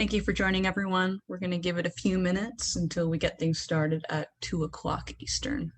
Thank you for joining, everyone. We're going to give it a few minutes until we get things started at 2 o'clock Eastern.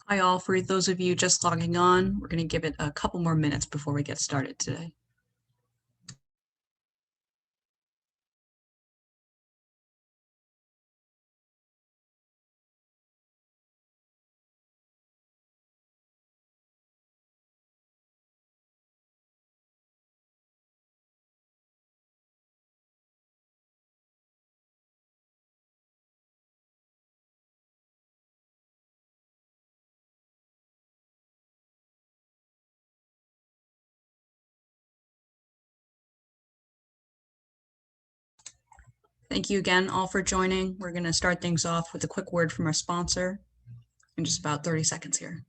Hi all, for those of you just logging on, we're going to give it a couple more minutes before we get started today. Thank you again all for joining. We're going to start things off with a quick word from our sponsor in just about 30 seconds here.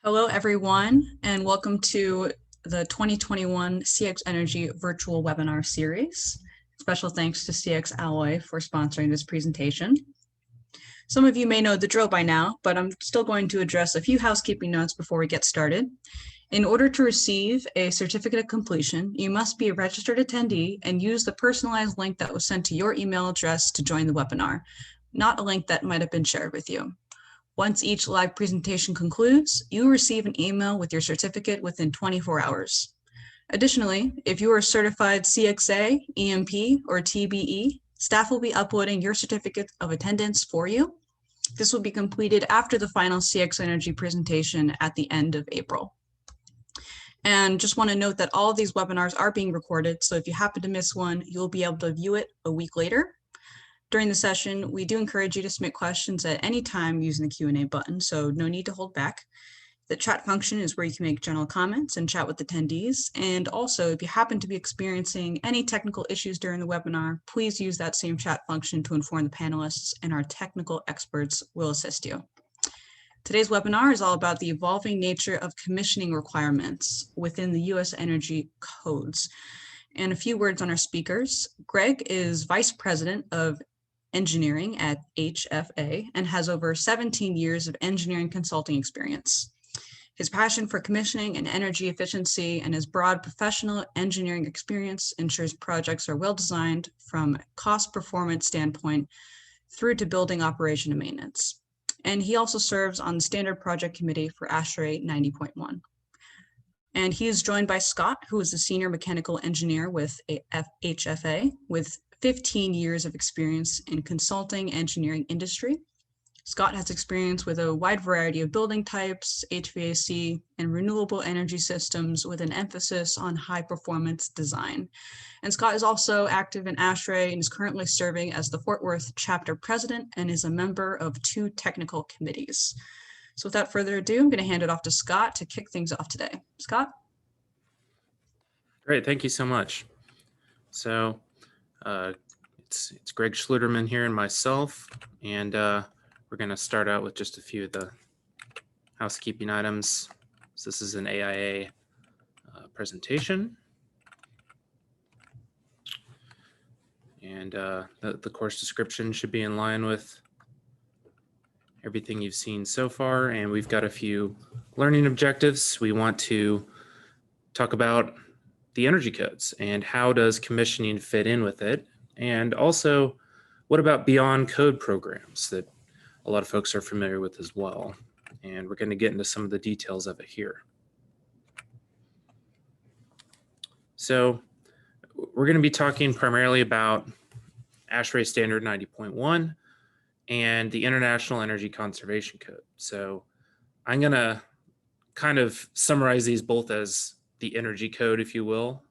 Hello, everyone, and welcome to the 2021 CxEnergy virtual webinar series. Special thanks to CX Alloy for sponsoring this presentation. Some of you may know the drill by now, but I'm still going to address a few housekeeping notes before we get started. In order to receive a certificate of completion, you must be a registered attendee and use the personalized link that was sent to your email address to join the webinar, not a link that might have been shared with you. Once each live presentation concludes, you will receive an email with your certificate within 24 hours. Additionally, if you are a certified CXA, EMP, or TBE, staff will be uploading your certificate of attendance for you. This will be completed after the final CxEnergy presentation at the end of April. And just want to note that all of these webinars are being recorded, so if you happen to miss one, you'll be able to view it a week later. During the session, we do encourage you to submit questions at any time using the Q&A button, so no need to hold back. The chat function is where you can make general comments and chat with attendees. And also, if you happen to be experiencing any technical issues during the webinar, please use that same chat function to inform the panelists, and our technical experts will assist you. Today's webinar is all about the evolving nature of commissioning requirements within the U.S. energy codes. And a few words on our speakers. Greg is Vice President of Engineering at HFA and has over 17 years of engineering consulting experience. His passion for commissioning and energy efficiency and his broad professional engineering experience ensures projects are well designed from a cost performance standpoint through to building operation and maintenance. And he also serves on the Standard Project Committee for ASHRAE 90.1. And he is joined by Scott, who is a senior mechanical engineer with HFA with 15 years of experience in consulting engineering industry. Scott has experience with a wide variety of building types, HVAC, and renewable energy systems with an emphasis on high performance design. And Scott is also active in ASHRAE and is currently serving as the Fort Worth chapter president and is a member of 2 technical committees. So without further ado, I'm going to hand it off to Scott to kick things off today. Scott? Great, thank you so much. So it's Greg Schluterman here and myself, and we're going to start out with just a few of the housekeeping items. So this is an AIA presentation. And the course description should be in line with everything you've seen so far. And we've got a few learning objectives. We want to talk about the energy codes and how does commissioning fit in with it? And also, what about beyond code programs that a lot of folks are familiar with as well? And we're going to get into some of the details of it here. So we're going to be talking primarily about ASHRAE Standard 90.1 and the International Energy Conservation Code. So I'm going to kind of summarize these both as the energy code, if you will.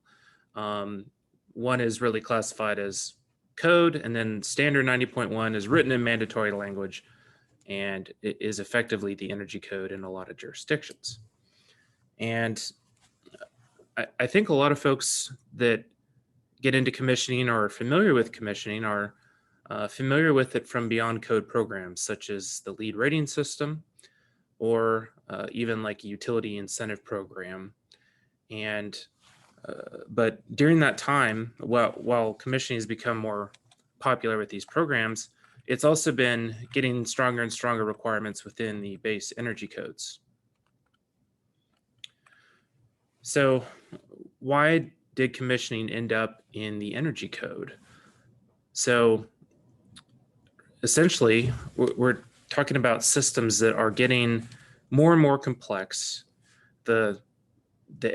One is really classified as code, and then Standard 90.1 is written in mandatory language, and it is effectively the energy code in a lot of jurisdictions. And I think a lot of folks that get into commissioning or are familiar with commissioning are familiar with it from beyond code programs, such as the lead rating system, or even like a utility incentive program. And but during that time, while commissioning has become more popular with these programs, it's also been getting stronger and stronger requirements within the base energy codes. So why did commissioning end up in the energy code? So essentially, we're talking about systems that are getting more and more complex. The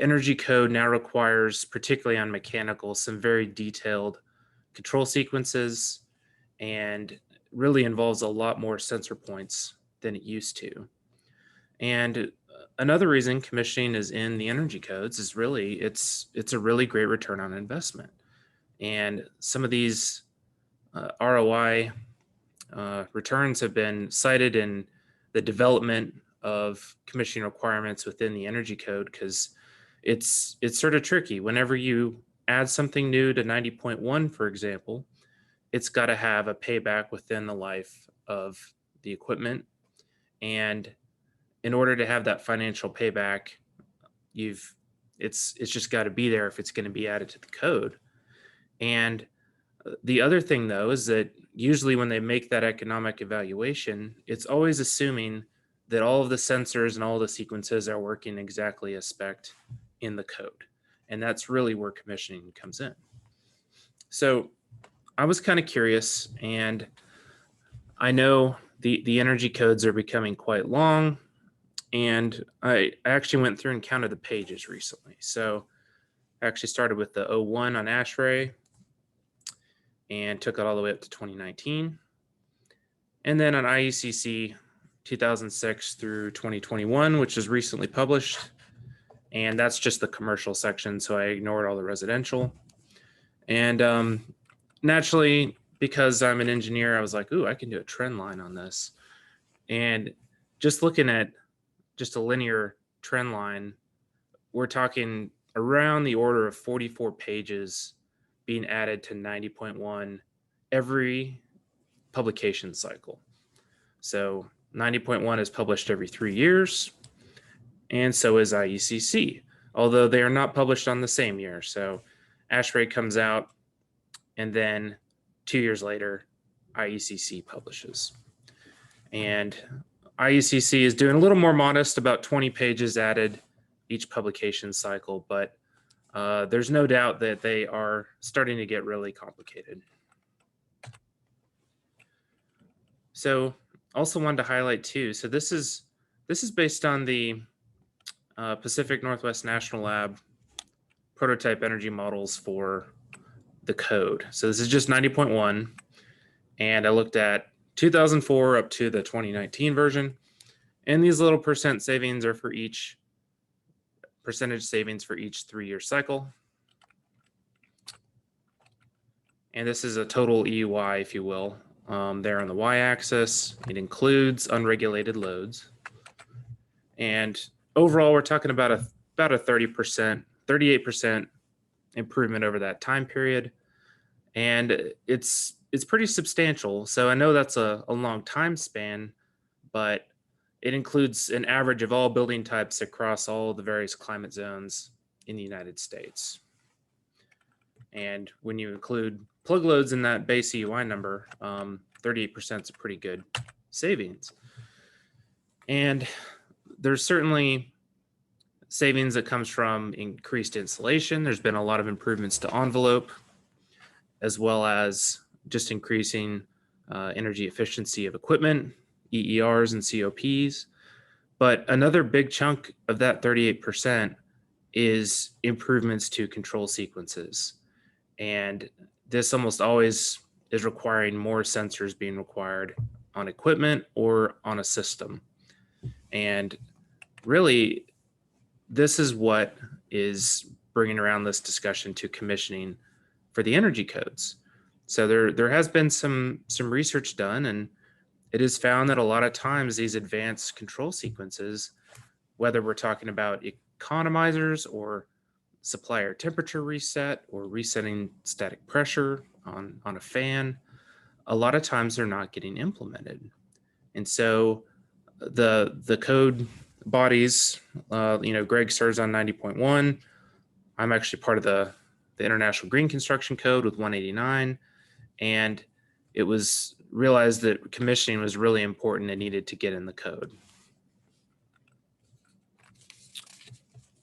energy code now requires, particularly on mechanical, some very detailed control sequences, and really involves a lot more sensor points than it used to. And another reason commissioning is in the energy codes is really it's a really great return on investment. And some of these ROI returns have been cited in the development of commissioning requirements within the energy code, because it's sort of tricky. Whenever you add something new to 90.1, for example, it's got to have a payback within the life of the equipment. And in order to have that financial payback, it's just got to be there if it's going to be added to the code. And the other thing, though, is that usually when they make that economic evaluation, it's always assuming that all of the sensors and all the sequences are working exactly as spec'd in the code. And that's really where commissioning comes in. So I was kind of curious, and I know the energy codes are becoming quite long, and I actually went through and counted the pages recently. So I actually started with the 01 on ASHRAE and took it all the way up to 2019. And then on Iecc 2006 through 2021, which is recently published. And that's just the commercial section, so I ignored all the residential. And naturally, because I'm an engineer, I was like, ooh, I can do a trend line on this. And just looking at just a linear trend line, we're talking around the order of 44 pages being added to 90.1 every publication cycle. So 90.1 is published every 3 years, and so is Iecc, although they are not published on the same year. So ASHRAE comes out, and then 2 years later, Iecc publishes. And Iecc is doing a little more modest, about 20 pages added each publication cycle, but there's no doubt that they are starting to get really complicated. So also wanted to highlight too, so this is based on the Pacific Northwest National Lab prototype energy models for the code. So this is just 90.1, and I looked at 2004 up to the 2019 version, and these little percent savings are for each percentage savings for each 3-year cycle. And this is a total EUI, if you will. There on the y-axis, it includes unregulated loads. And overall, we're talking about a 30%, 38% improvement over that time period. And it's pretty substantial. So I know that's a long time span, but it includes an average of all building types across all the various climate zones in the United States. And when you include plug loads in that base EUI number, 38% is a pretty good savings. And there's certainly savings that comes from increased insulation. There's been a lot of improvements to envelope, as well as just increasing energy efficiency of equipment, EERs and COPs. But another big chunk of that 38% is improvements to control sequences. And this almost always is requiring more sensors being required on equipment or on a system. And really, this is what is bringing around this discussion to commissioning for the energy codes. So there has been some research done, and it is found that a lot of times these advanced control sequences, whether we're talking about economizers or supplier temperature reset or resetting static pressure on a fan, a lot of times they're not getting implemented. And so the code bodies, Greg serves on 90.1. I'm actually part of the International Green Construction Code with 189. And it was realized that commissioning was really important and needed to get in the code.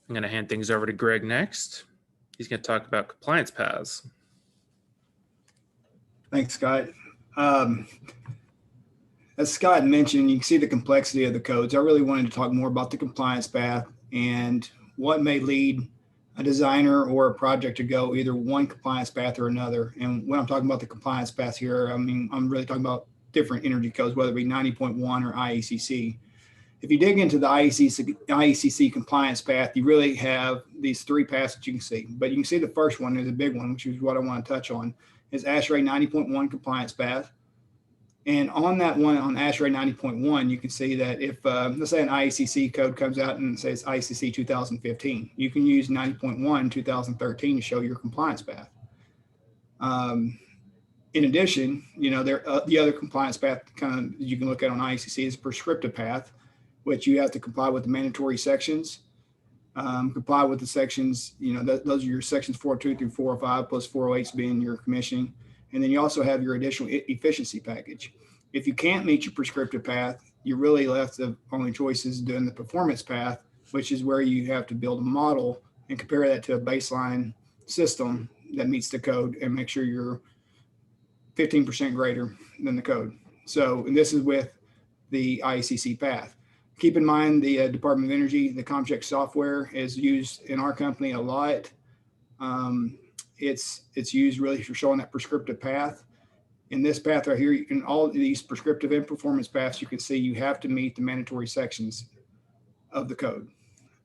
I'm going to hand things over to Greg next. He's going to talk about compliance paths. Thanks, Scott. As Scott mentioned, you can see the complexity of the codes. I really wanted to talk more about the compliance path and what may lead a designer or a project to go either one compliance path or another. And when I'm talking about the compliance path here, I mean, I'm really talking about different energy codes, whether it be 90.1 or Iecc. If you dig into the Iecc compliance path, you really have these 3 paths that you can see. But you can see the first one is a big one, which is what I want to touch on, is ASHRAE 90.1 compliance path. And on that one, on ASHRAE 90.1, you can see that if, let's say an Iecc code comes out and says Iecc 2015, you can use 90.1 2013 to show your compliance path. In addition, the other compliance path kind of you can look at on Iecc is prescriptive path, which you have to comply with the mandatory sections, comply with the sections, those are your sections 402 through 405 plus 408 being your commissioning. And then you also have your additional efficiency package. If you can't meet your prescriptive path, you're really left the only choices doing the performance path, which is where you have to build a model and compare that to a baseline system that meets the code and make sure you're 15% greater than the code. So, and this is with the Iecc path. Keep in mind the Department of Energy, the ComCheck software is used in our company a lot. It's used really for showing that prescriptive path. In this path right here, you can all these prescriptive and performance paths, you can see you have to meet the mandatory sections of the code.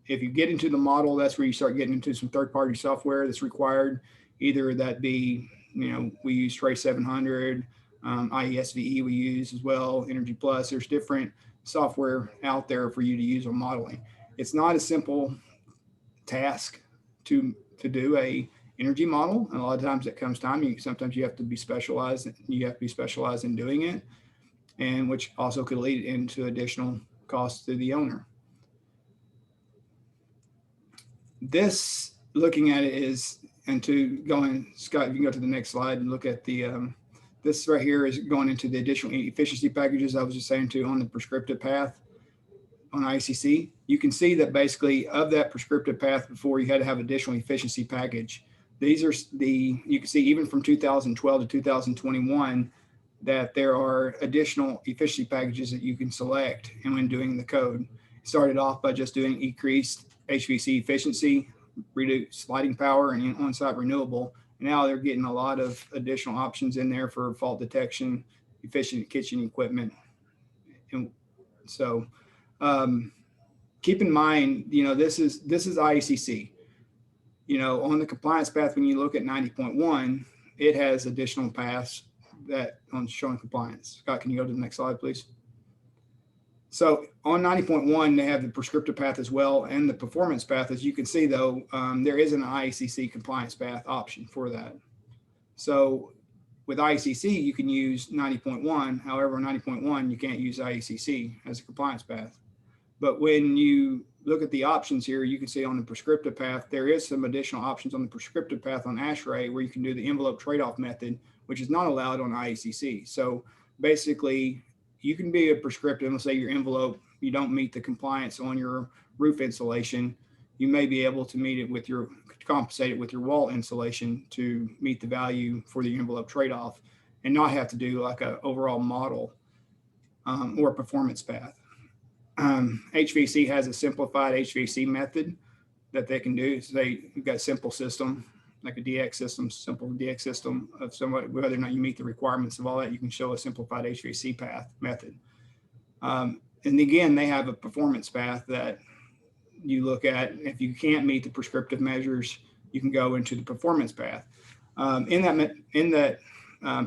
If you get into the model, that's where you start getting into some third-party software that's required. Either that be, we use Trace 700, IESVE we use as well, Energy Plus. There's different software out there for you to use on modeling. It's not a simple task to do a energy model, and a lot of times it comes time. Sometimes you have to be specialized. You have to be specialized in doing it, and which also could lead into additional costs to the owner. This, looking at it, is, and to go in, Scott, you can go to the next slide and look at the This right here is going into the additional efficiency packages I was just saying to on the prescriptive path on Iecc. You can see that basically of that prescriptive path before, you had to have additional efficiency package. These are you can see even from 2012 to 2021 that there are additional efficiency packages that you can select. And when doing the code, it started off by just doing increased HVAC efficiency, reduced lighting power, and on-site renewable. Now they're getting a lot of additional options in there for fault detection, efficient kitchen equipment. And so keep in mind, this is Iecc. On the compliance path, when you look at 90.1, it has additional paths that on showing compliance. Scott, can you go to the next slide, please? So on 90.1, they have the prescriptive path as well and the performance path. As you can see, though, there is an Iecc compliance path option for that. So with Iecc, you can use 90.1. However, 90.1, you can't use Iecc as a compliance path. But when you look at the options here, you can see on the prescriptive path, there is some additional options on the prescriptive path on ASHRAE where you can do the envelope trade-off method, which is not allowed on Iecc. So basically, you can be a prescriptive, let's say your envelope, you don't meet the compliance on your roof insulation. You may be able to meet it with compensate it with your wall insulation to meet the value for the envelope trade-off and not have to do like an overall model or a performance path. HVAC has a simplified HVAC method that they can do. So you've got a simple system, like a DX system, simple DX system of somewhat, whether or not you meet the requirements of all that, you can show a simplified HVAC path method. And again, they have a performance path that you look at. If you can't meet the prescriptive measures, you can go into the performance path. In that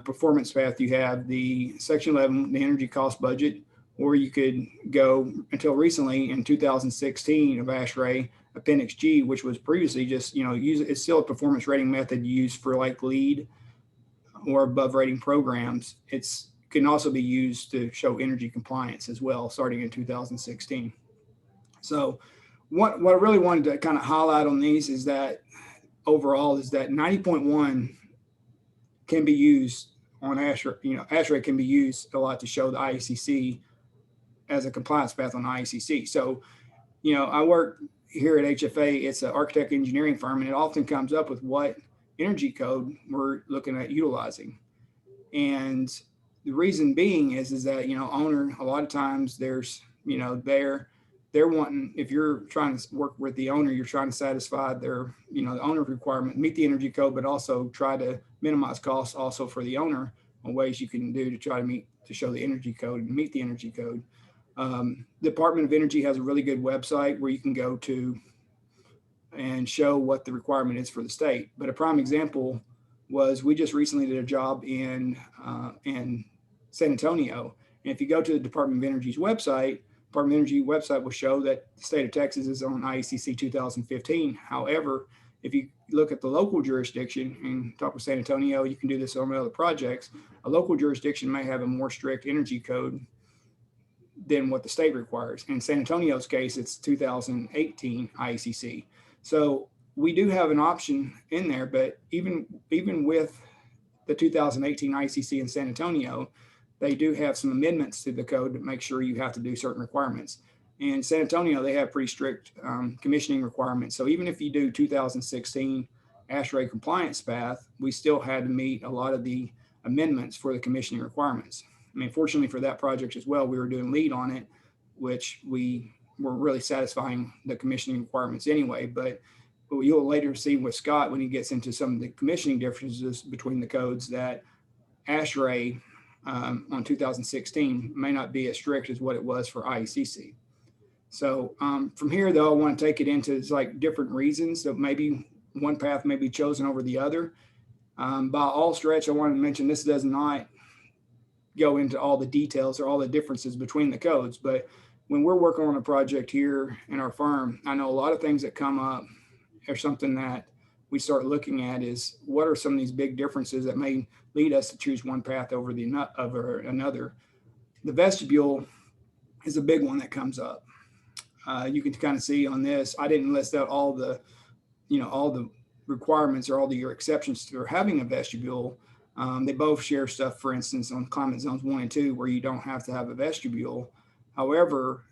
performance path, you have the section 11, the energy cost budget, or you could go until recently in 2016 of ASHRAE Appendix G, which was previously just, it's still a performance rating method used for like LEED or above rating programs. It's can also be used to show energy compliance as well, starting in 2016. So what I really wanted to kind of highlight on these is that overall is that 90.1 can be used on ASHRAE. ASHRAE can be used a lot to show the Iecc as a compliance path on Iecc. So, I work here at HFA. It's an architect engineering firm, and it often comes up with what energy code we're looking at utilizing. And the reason being is that, owner, a lot of times there's, they're wanting, if you're trying to work with the owner, you're trying to satisfy their, the owner requirement, meet the energy code, but also try to minimize costs also for the owner on ways you can do to try to show the energy code and meet the energy code. Department of Energy has a really good website where you can go to and show what the requirement is for the state. But a prime example was we just recently did a job in San Antonio. And if you go to the Department of Energy's website, Department of Energy website will show that the state of Texas is on Iecc 2015. However, if you look at the local jurisdiction and talk with San Antonio, you can do this on other projects. A local jurisdiction may have a more strict energy code than what the state requires. In San Antonio's case, it's 2018 Iecc. So we do have an option in there, but even with the 2018 Iecc in San Antonio, they do have some amendments to the code to make sure you have to do certain requirements. In San Antonio, they have pretty strict commissioning requirements. So even if you do 2016 ASHRAE compliance path, we still had to meet a lot of the amendments for the commissioning requirements. I mean, fortunately for that project as well, we were doing LEED on it, which we were really satisfying the commissioning requirements anyway. But you'll later see with Scott when he gets into some of the commissioning differences between the codes that ASHRAE on 2016 may not be as strict as what it was for Iecc. So from here, though, I want to take it into like different reasons that maybe one path may be chosen over the other. By all stretch, I want to mention this does not go into all the details or all the differences between the codes. But when we're working on a project here in our firm, I know a lot of things that come up are something that we start looking at is what are some of these big differences that may lead us to choose one path over another. The vestibule is a big one that comes up. You can kind of see on this, I didn't list out all the requirements or all your exceptions to having a vestibule, They both share stuff, for instance, on climate zones 1 and 2, where you don't have to have a vestibule. However,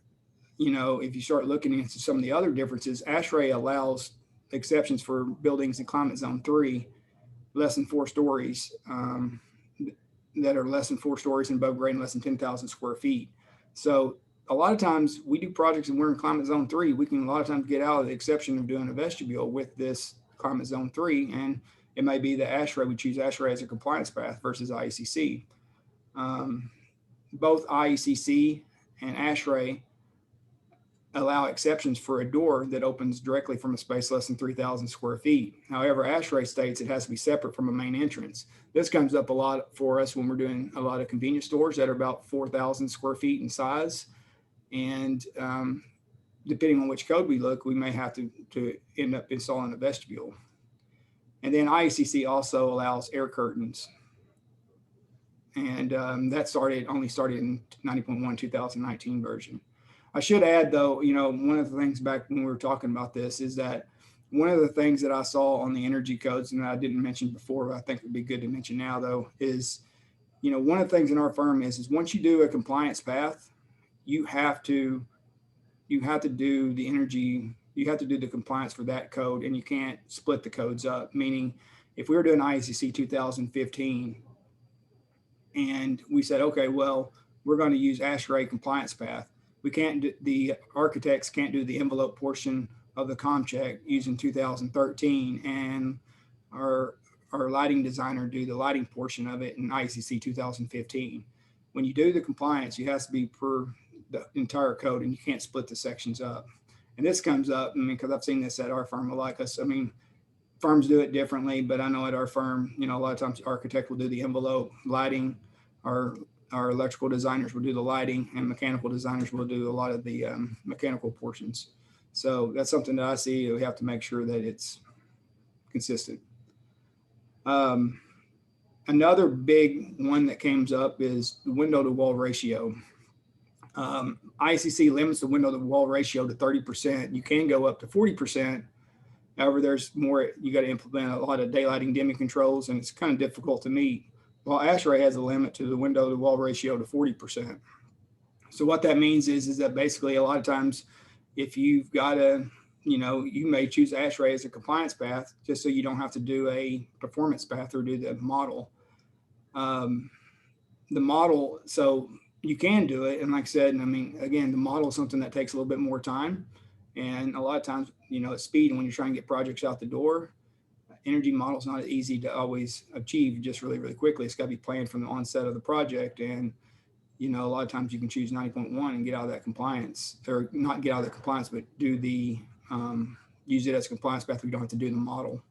you know, if you start looking into some of the other differences, ASHRAE allows exceptions for buildings in climate zone 3, less than 4 stories, that are less than 4 stories and above grade and less than 10,000 square feet. So a lot of times we do projects and we're in climate zone 3, we can a lot of times get out of the exception of doing a vestibule with this climate zone 3. And it may be that ASHRAE, we choose ASHRAE as a compliance path versus Iecc. Both Iecc and ASHRAE allow exceptions for a door that opens directly from a space less than 3,000 square feet. However, ASHRAE states it has to be separate from a main entrance. This comes up a lot for us when we're doing a lot of convenience stores that are about 4,000 square feet in size. And depending on which code we look, we may have to end up installing a vestibule. And then Iecc also allows air curtains. And that only started in 90.1 2019 version. I should add, though, you know, one of the things back when we were talking about this is that one of the things that I saw on the energy codes, and I didn't mention before, but I think would be good to mention now, though, is, you know, one of the things in our firm is once you do a compliance path, you have to do the energy, you have to do the compliance for that code, and you can't split the codes up. Meaning, if we were doing Iecc 2015, and we said, okay, well, we're going to use ASHRAE compliance path. We can't do, the architects can't do the envelope portion of the ComCheck using 2013, and our lighting designer do the lighting portion of it in Iecc 2015. When you do the compliance, you have to be per the entire code, and you can't split the sections up. And this comes up, I mean, because I've seen this at our firm a lot. Because I mean, firms do it differently, but I know at our firm, you know, a lot of times the architect will do the envelope lighting, our electrical designers will do the lighting, and mechanical designers will do a lot of the mechanical portions. So that's something that I see. We have to make sure that it's consistent. Another big one that comes up is the window to wall ratio. Iecc limits the window to wall ratio to 30%. You can go up to 40%. However, there's more, you got to implement a lot of daylighting dimming controls, and it's kind of difficult to meet. While ASHRAE has a limit to the window to wall ratio to 40%. So what that means is that basically a lot of times if you've got a, you know, you may choose ASHRAE as a compliance path just so you don't have to do a performance path or do the model. So you can do it. And like I said, and I mean, again, the model is something that takes a little bit more time. And a lot of times, you know, at speed, and when you're trying to get projects out the door, energy model is not easy to always achieve just really, really quickly. It's got to be planned from the onset of the project. And, you know, a lot of times you can choose 90.1 and get out of that compliance, or not get out of the compliance, but do the, use it as a compliance path. We don't have to do the model.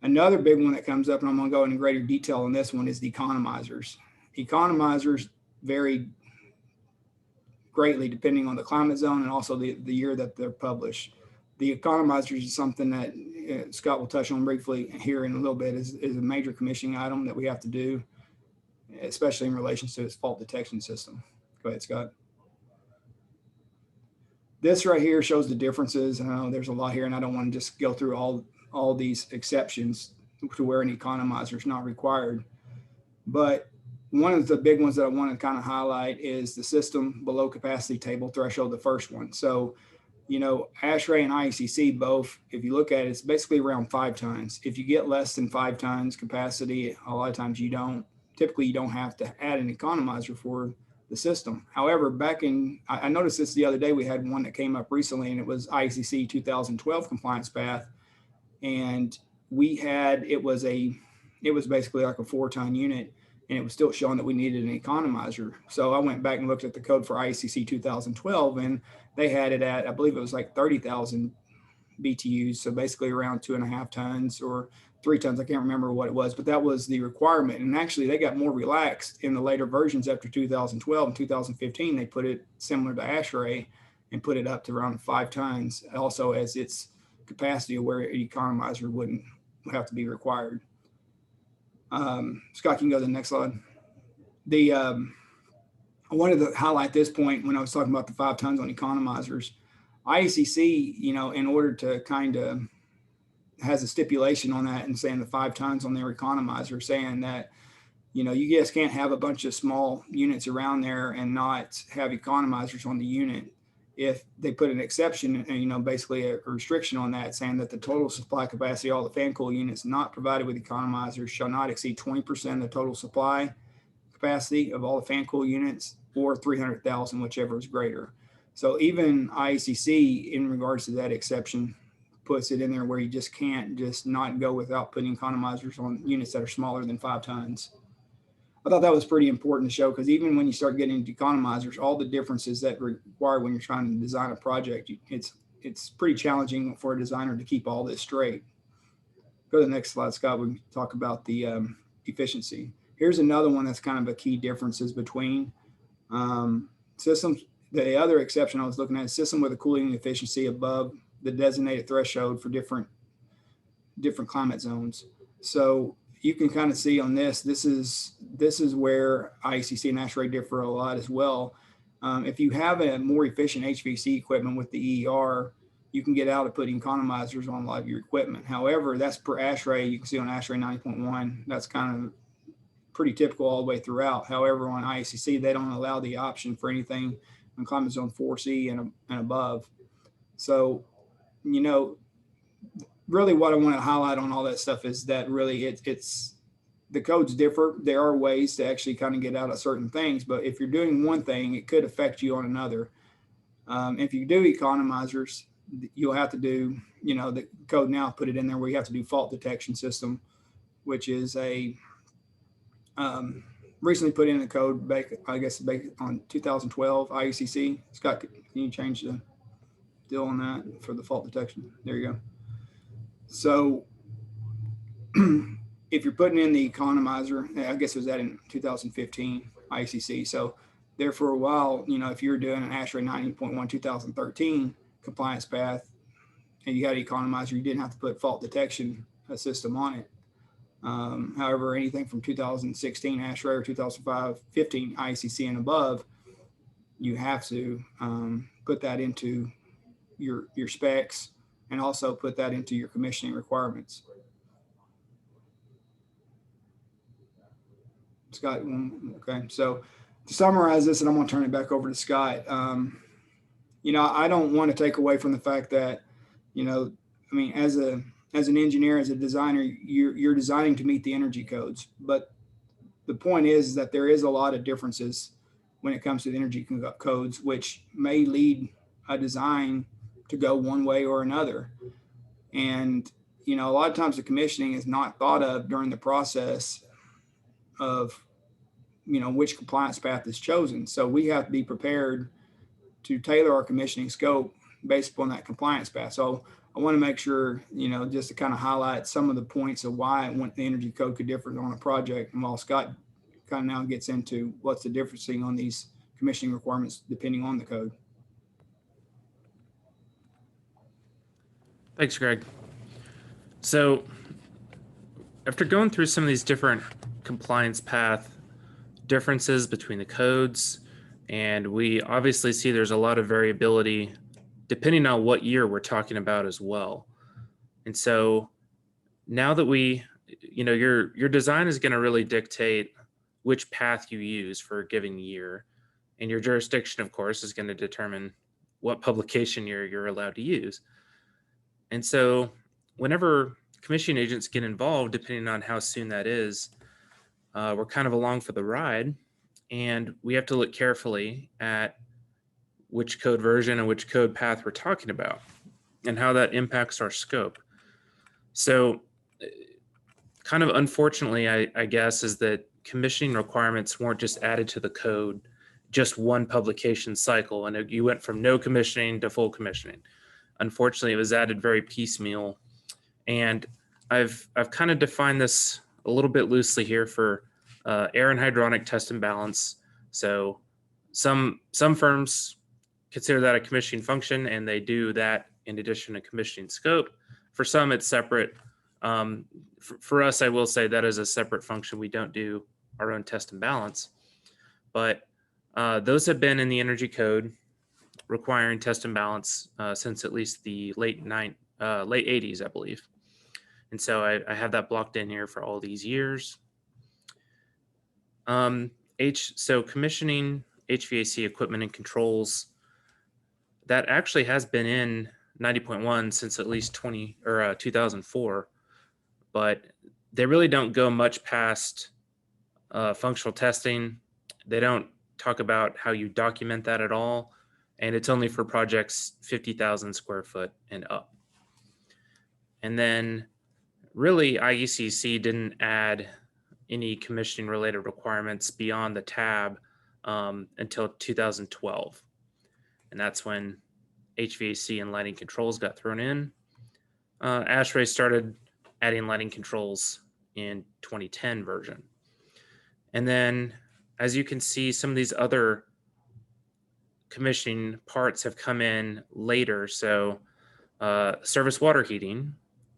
Another big one that comes up, and I'm going to go into greater detail on this one, is the economizers. Economizers vary greatly depending on the climate zone and also the year that they're published. The economizers is something that Scott will touch on briefly here in a little bit, is a major commissioning item that we have to do, especially in relation to its fault detection system. Go ahead, Scott. This right here shows the differences. I know there's a lot here, and I don't want to just go through all these exceptions to where an economizer is not required. But one of the big ones that I want to kind of highlight is the system below capacity table threshold, the first one. So, you know, ASHRAE and Iecc both, if you look at it, it's basically around 5 tons. If you get less than 5 tons capacity, a lot of times typically you don't have to add an economizer for the system. However, I noticed this the other day, we had one that came up recently, and it was Iecc 2012 compliance path. And it was basically like a 4-ton unit, and it was still showing that we needed an economizer. So I went back and looked at the code for Iecc 2012, and they had it at, I believe it was like 30,000 BTUs. So basically around 2.5 tons or 3 tons. I can't remember what it was, but that was the requirement. And actually they got more relaxed in the later versions after 2012 and 2015. They put it similar to ASHRAE and put it up to around 5 tons also as its capacity, where an economizer wouldn't have to be required. Scott, can you go to the next slide? I wanted to highlight this point when I was talking about the 5 tons on economizers. Iecc, you know, in order to kind of has a stipulation on that and saying the 5 tons on their economizer, saying that, you know, you just can't have a bunch of small units around there and not have economizers on the unit. If they put an exception and, you know, basically a restriction on that, saying that the total supply capacity of all the fan cool units not provided with economizers shall not exceed 20% of the total supply capacity of all the fan cool units, or 300,000, whichever is greater. So even Iecc, in regards to that exception, puts it in there where you just can't just not go without putting economizers on units that are smaller than 5 tons. I thought that was pretty important to show, because even when you start getting into economizers, all the differences that require when you're trying to design a project, it's pretty challenging for a designer to keep all this straight. Go to the next slide, Scott. We can talk about the efficiency. Here's another one that's kind of a key differences between systems. The other exception I was looking at is system with a cooling efficiency above the designated threshold for different climate zones. So you can kind of see on this is where Iecc and ASHRAE differ a lot as well. If you have a more efficient HVAC equipment with the EER, you can get out of putting economizers on a lot of your equipment. However, that's per ASHRAE. You can see on ASHRAE 90.1, that's kind of pretty typical all the way throughout. However, on Iecc, they don't allow the option for anything on climate zone 4C and above. So, you know, really what I want to highlight on all that stuff is that really it's the codes differ. There are ways to actually kind of get out of certain things, but if you're doing one thing, it could affect you on another. If you do economizers, you'll have to do, you know, the code now put it in there where you have to do fault detection system, which is a recently put in the code back, I guess, back on 2012 Iecc. Scott, can you change the deal on that for the fault detection? There you go. So if you're putting in the economizer, I guess it was that in 2015 Iecc. So there for a while, you know, if you're doing an ASHRAE 90.1 2013 compliance path and you had an economizer, you didn't have to put fault detection system on it. However, anything from 2016 ASHRAE or 2015 Iecc and above, you have to put that into your specs and also put that into your commissioning requirements. Scott, okay. So to summarize this, and I'm going to turn it back over to Scott. You know, I don't want to take away from the fact that, you know, I mean, as an engineer, as a designer, you're designing to meet the energy codes. But the point is that there is a lot of differences when it comes to the energy codes, which may lead a design to go one way or another. And, you know, a lot of times the commissioning is not thought of during the process of, you know, which compliance path is chosen. So we have to be prepared to tailor our commissioning scope based upon that compliance path. So I want to make sure, you know, just to kind of highlight some of the points of why the energy code could differ on a project. And while Scott kind of now gets into what's the difference on these commissioning requirements depending on the code. Thanks, Greg. So after going through some of these different compliance path differences between the codes, and we obviously see there's a lot of variability depending on what year we're talking about as well. And so now that you know, your design is going to really dictate which path you use for a given year. And your jurisdiction, of course, is going to determine what publication you're allowed to use. And so whenever commissioning agents get involved, depending on how soon that is, we're kind of along for the ride. And we have to look carefully at which code version and which code path we're talking about and how that impacts our scope. So kind of unfortunately, I guess, is that commissioning requirements weren't just added to the code just one publication cycle, and you went from no commissioning to full commissioning. Unfortunately, it was added very piecemeal, and I've kind of defined this a little bit loosely here for air and hydronic test and balance. So some firms consider that a commissioning function, and they do that in addition to commissioning scope. For some, it's separate. For us, I will say that is a separate function. We don't do our own test and balance, but those have been in the energy code requiring test and balance since at least the late 80s, I believe. And so I have that blocked in here for all these years. So commissioning HVAC equipment and controls, that actually has been in 90.1 since at least 2004, but they really don't go much past functional testing. They don't talk about how you document that at all, and it's only for projects 50,000 square foot and up. And then really Iecc didn't add any commissioning related requirements beyond the tab until 2012. And that's when HVAC and lighting controls got thrown in. ASHRAE started adding lighting controls in 2010 version. And then, as you can see, some of these other commissioning parts have come in later. So service water heating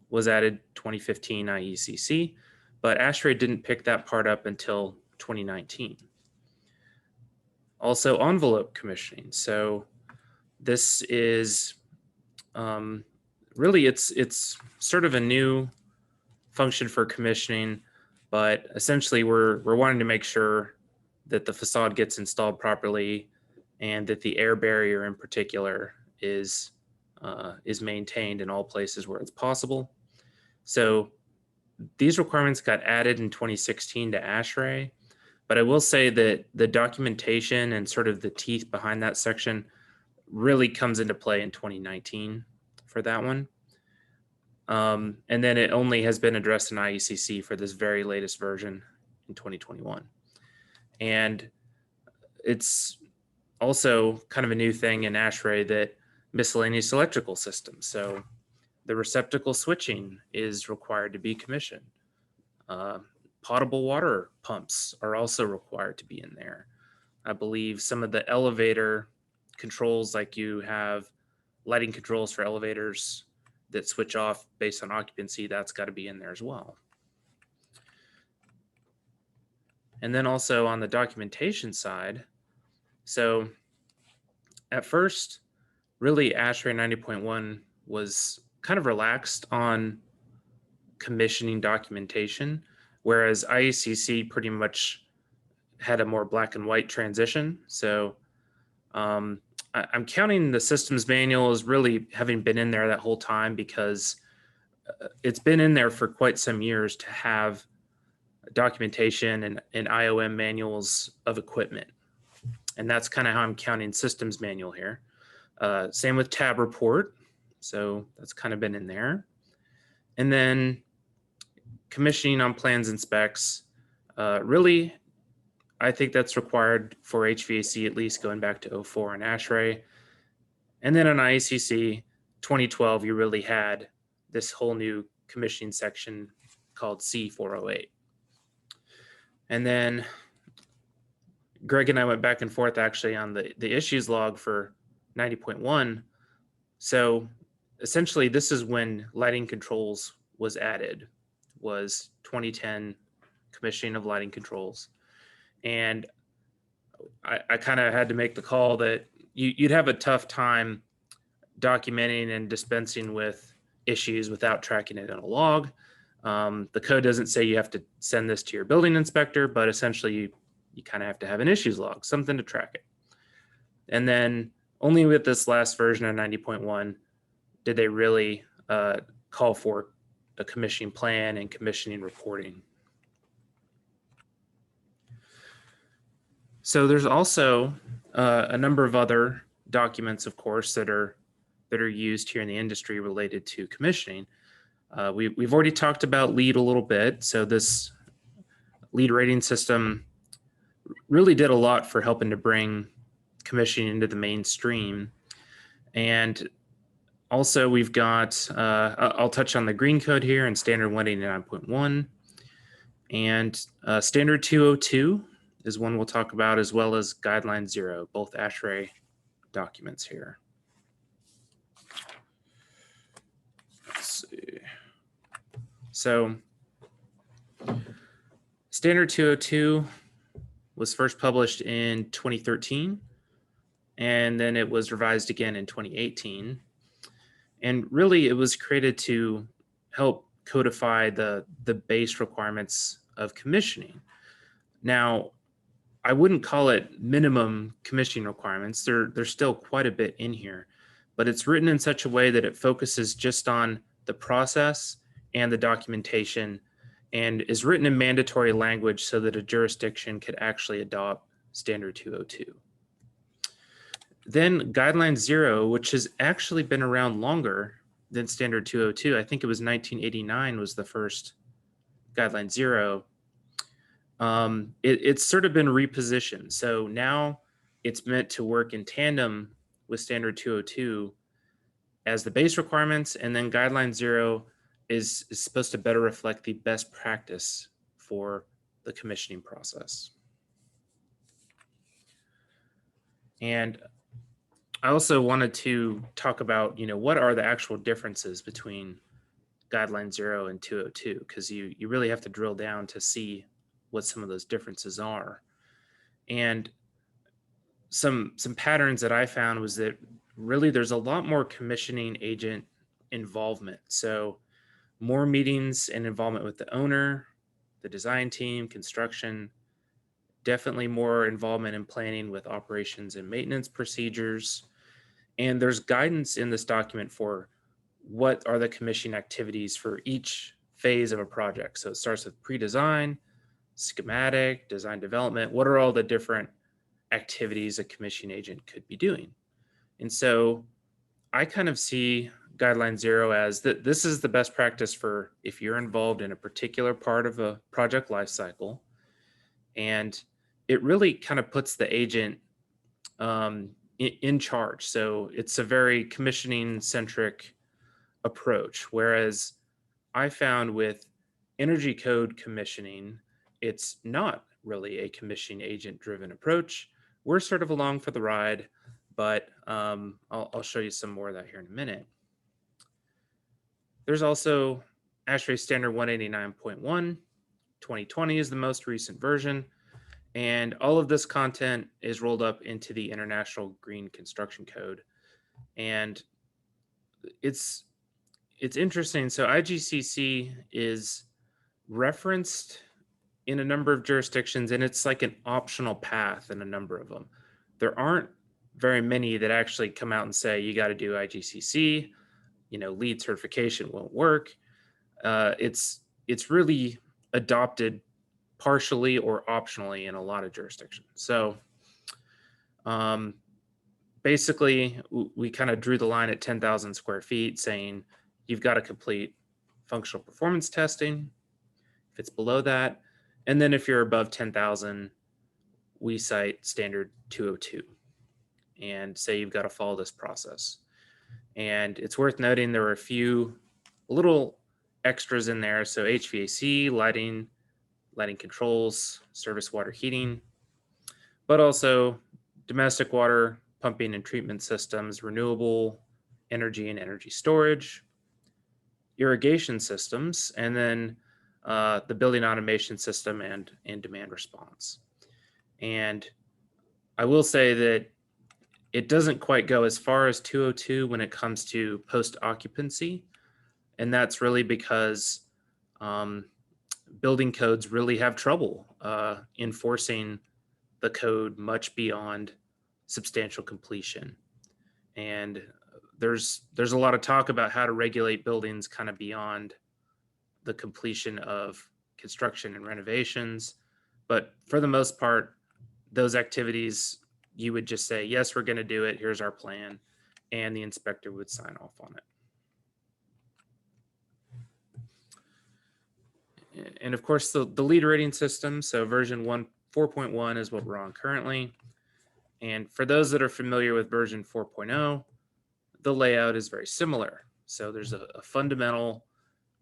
was added 2015 Iecc, but ASHRAE didn't pick that part up until 2019. Also envelope commissioning. So this is really it's sort of a new function for commissioning, but essentially we're wanting to make sure that the facade gets installed properly and that the air barrier in particular is maintained in all places where it's possible. So these requirements got added in 2016 to ASHRAE, but I will say that the documentation and sort of the teeth behind that section really comes into play in 2019 for that one. And then it only has been addressed in Iecc for this very latest version in 2021. And it's also kind of a new thing in ASHRAE that miscellaneous electrical systems. So the receptacle switching is required to be commissioned. Potable water pumps are also required to be in there. I believe some of the elevator controls, like you have lighting controls for elevators that switch off based on occupancy, that's got to be in there as well. And then also on the documentation side, so at first, really ASHRAE 90.1 was kind of relaxed on commissioning documentation, whereas Iecc pretty much had a more black and white transition. So I'm counting the systems manual as really having been in there that whole time, because it's been in there for quite some years to have documentation and IOM manuals of equipment. And that's kind of how I'm counting systems manual here. Same with tab report. So that's kind of been in there. And then commissioning on plans and specs, really, I think that's required for HVAC, at least going back to 04 and ASHRAE. And then on Iecc 2012, you really had this whole new commissioning section called C408. And then Greg and I went back and forth actually on the issues log for 90.1. So essentially this is when lighting controls was added, was 2010 commissioning of lighting controls. And I kind of had to make the call that you'd have a tough time documenting and dispensing with issues without tracking it in a log. The code doesn't say you have to send this to your building inspector, but essentially you kind of have to have an issues log, something to track it. And then only with this last version of 90.1 did they really call for a commissioning plan and commissioning reporting. So there's also a number of other documents, of course, that are used here in the industry related to commissioning. We've already talked about LEED a little bit. So this LEED rating system really did a lot for helping to bring commissioning into the mainstream. And also we've got, I'll touch on the green code here and standard 189.1, and standard 202 is one we'll talk about, as well as guideline 0, both ASHRAE documents here. Let's see. So standard 202 was first published in 2013, and then it was revised again in 2018. And really it was created to help codify the base requirements of commissioning. Now, I wouldn't call it minimum commissioning requirements. There's still quite a bit in here, but it's written in such a way that it focuses just on the process and the documentation, and is written in mandatory language so that a jurisdiction could actually adopt Standard 202. Then Guideline 0, which has actually been around longer than Standard 202. I think it was 1989 was the first Guideline 0. It's sort of been repositioned. So now it's meant to work in tandem with Standard 202 as the base requirements, and then Guideline 0 is supposed to better reflect the best practice for the commissioning process. And I also wanted to talk about, what are the actual differences between Guideline 0 and 202, because you really have to drill down to see what some of those differences are. And some patterns that I found was that really there's a lot more commissioning agent involvement. So more meetings and involvement with the owner, the design team, construction, definitely more involvement in planning with operations and maintenance procedures. And there's guidance in this document for what are the commissioning activities for each phase of a project. So it starts with pre-design, schematic, design development. What are all the different activities a commissioning agent could be doing? And so I kind of see Guideline 0 as that this is the best practice for if you're involved in a particular part of a project lifecycle. And it really kind of puts the agent in charge. So it's a very commissioning centric approach. Whereas I found with energy code commissioning, it's not really a commissioning agent driven approach. We're sort of along for the ride, but I'll show you some more of that here in a minute. There's also ASHRAE Standard 189.1. 2020 is the most recent version. And all of this content is rolled up into the International Green Construction Code. And it's interesting. So IGCC is referenced in a number of jurisdictions, and it's like an optional path in a number of them. There aren't very many that actually come out and say, you got to do IGCC, LEED certification won't work. It's really adopted partially or optionally in a lot of jurisdictions. So basically, we kind of drew the line at 10,000 square feet saying you've got to complete functional performance testing if it's below that. And then if you're above 10,000, we cite Standard 202 and say you've got to follow this process. And it's worth noting there were a few little extras in there. So HVAC, lighting controls, surface water heating, but also domestic water pumping and treatment systems, renewable energy and energy storage, irrigation systems, and then the building automation system and demand response. And I will say that it doesn't quite go as far as 202 when it comes to post-occupancy. And that's really because building codes really have trouble enforcing the code much beyond substantial completion. And there's a lot of talk about how to regulate buildings kind of beyond the completion of construction and renovations. But for the most part, those activities, you would just say, yes, we're going to do it. Here's our plan. And the inspector would sign off on it. And of course, the LEED rating system. So version 4.1 is what we're on currently. And for those that are familiar with version 4.0, the layout is very similar. So there's a fundamental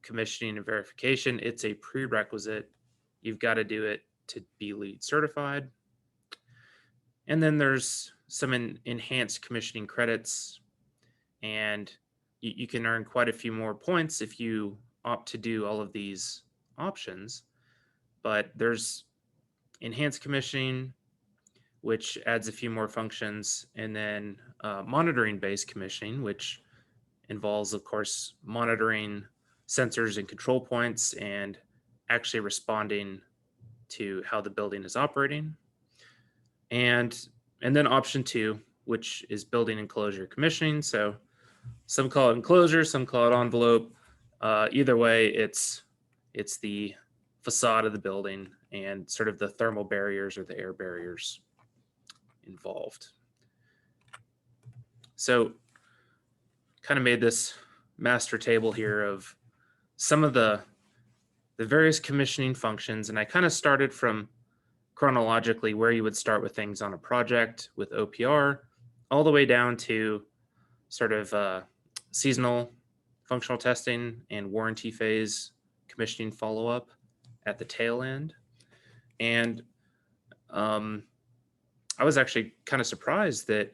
commissioning and verification. It's a prerequisite. You've got to do it to be LEED certified. And then there's some enhanced commissioning credits, and you can earn quite a few more points if you opt to do all of these options. But there's enhanced commissioning, which adds a few more functions, and then monitoring-based commissioning, which involves, of course, monitoring sensors and control points and actually responding to how the building is operating. And then option 2, which is building enclosure commissioning. So some call it enclosure, some call it envelope. Either way, it's the facade of the building and sort of the thermal barriers or the air barriers involved. So kind of made this master table here of some of the various commissioning functions. And I kind of started from chronologically where you would start with things on a project with OPR, all the way down to sort of seasonal functional testing and warranty phase commissioning follow-up at the tail end. And I was actually kind of surprised that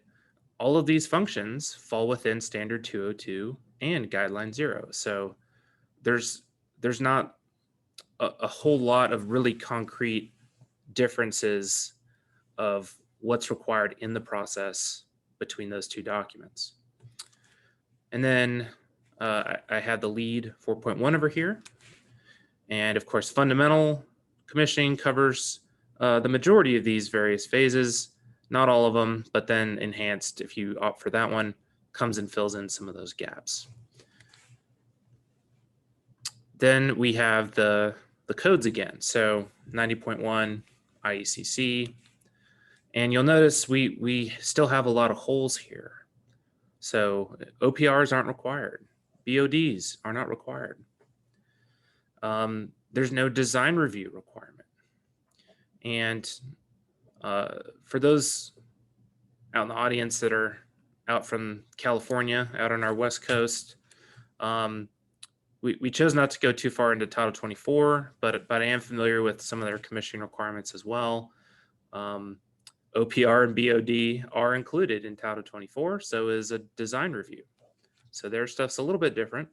all of these functions fall within Standard 202 and Guideline 0. So there's not a whole lot of really concrete differences of what's required in the process between those two documents. And then I had the lead 4.1 over here. And of course, fundamental commissioning covers the majority of these various phases, not all of them, but then enhanced, if you opt for that one, comes and fills in some of those gaps. Then we have the codes again. So 90.1 Iecc. And you'll notice we still have a lot of holes here. So OPRs aren't required. BODs are not required. There's no design review requirement. And for those out in the audience that are out from California, out on our West Coast, we chose not to go too far into Title 24, but I am familiar with some of their commissioning requirements as well. OPR and BOD are included in Title 24, so is a design review. So their stuff's a little bit different,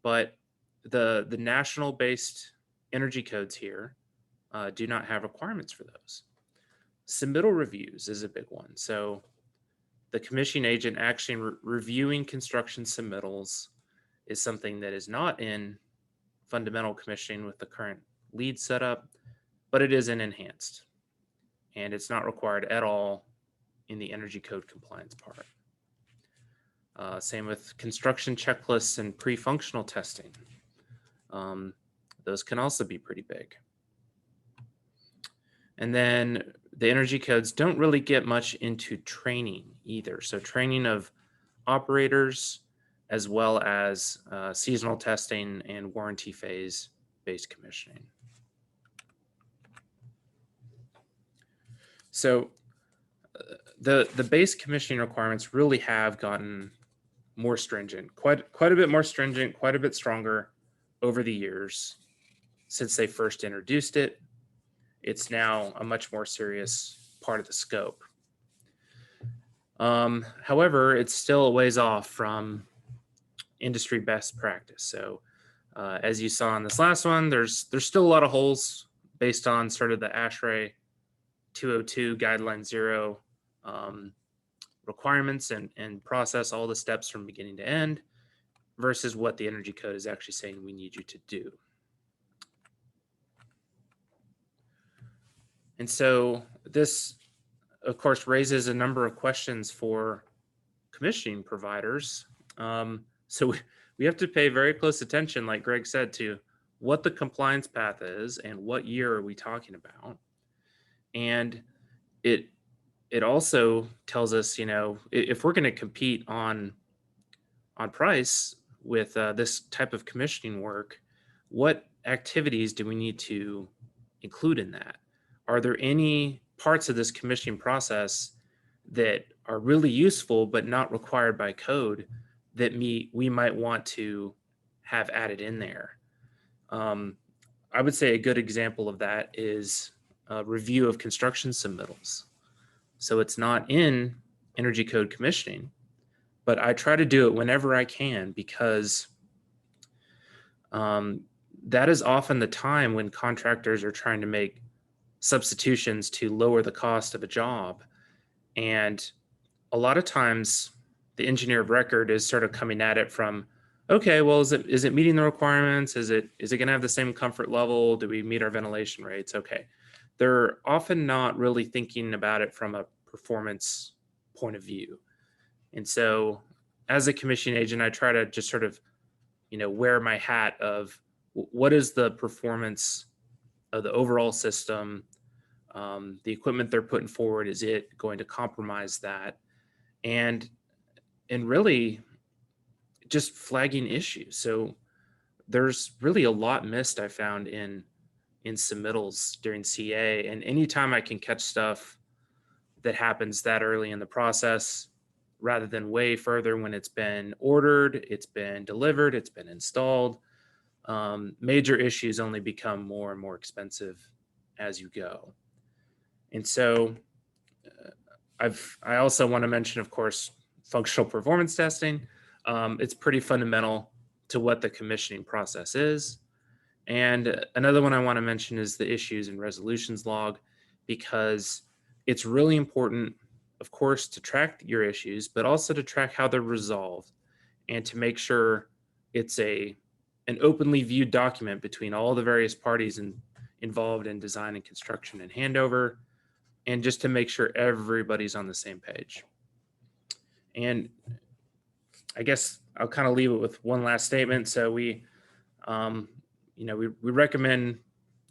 but the national-based energy codes here do not have requirements for those. Submittal reviews is a big one. So the commissioning agent actually reviewing construction submittals is something that is not in fundamental commissioning with the current lead setup, but it is in enhanced. And it's not required at all in the energy code compliance part. Same with construction checklists and pre-functional testing. Those can also be pretty big. And then the energy codes don't really get much into training either. So training of operators, as well as seasonal testing and warranty phase based commissioning. So the base commissioning requirements really have gotten more stringent, quite a bit more stringent, quite a bit stronger over the years since they first introduced it. It's now a much more serious part of the scope. However, it's still a ways off from industry best practice. So as you saw in this last one, there's still a lot of holes based on sort of the ASHRAE 202 Guideline 0 requirements and process all the steps from beginning to end versus what the energy code is actually saying we need you to do. And so this, of course, raises a number of questions for commissioning providers. So we have to pay very close attention, like Greg said, to what the compliance path is and what year are we talking about. And it also tells us, you know, if we're going to compete on price with this type of commissioning work, what activities do we need to include in that? Are there any parts of this commissioning process that are really useful but not required by code that we might want to have added in there? I would say a good example of that is a review of construction submittals. So it's not in energy code commissioning, but I try to do it whenever I can because that is often the time when contractors are trying to make substitutions to lower the cost of a job. And a lot of times the engineer of record is sort of coming at it from okay, well, is it meeting the requirements? Is it going to have the same comfort level? Do we meet our ventilation rates? Okay. They're often not really thinking about it from a performance point of view. And so as a commissioning agent, I try to just sort of, wear my hat of what is the performance of the overall system, the equipment they're putting forward, is it going to compromise that? And really just flagging issues. So there's really a lot missed, I found, in submittals during CA. And anytime I can catch stuff that happens that early in the process, rather than way further when it's been ordered, it's been delivered, it's been installed, major issues only become more and more expensive as you go. And so I also want to mention, of course, functional performance testing. It's pretty fundamental to what the commissioning process is. And another one I want to mention is the issues and resolutions log, because it's really important, of course, to track your issues, but also to track how they're resolved and to make sure it's an openly viewed document between all the various parties involved in design and construction and handover, and just to make sure everybody's on the same page. And I guess I'll kind of leave it with one last statement. So we recommend,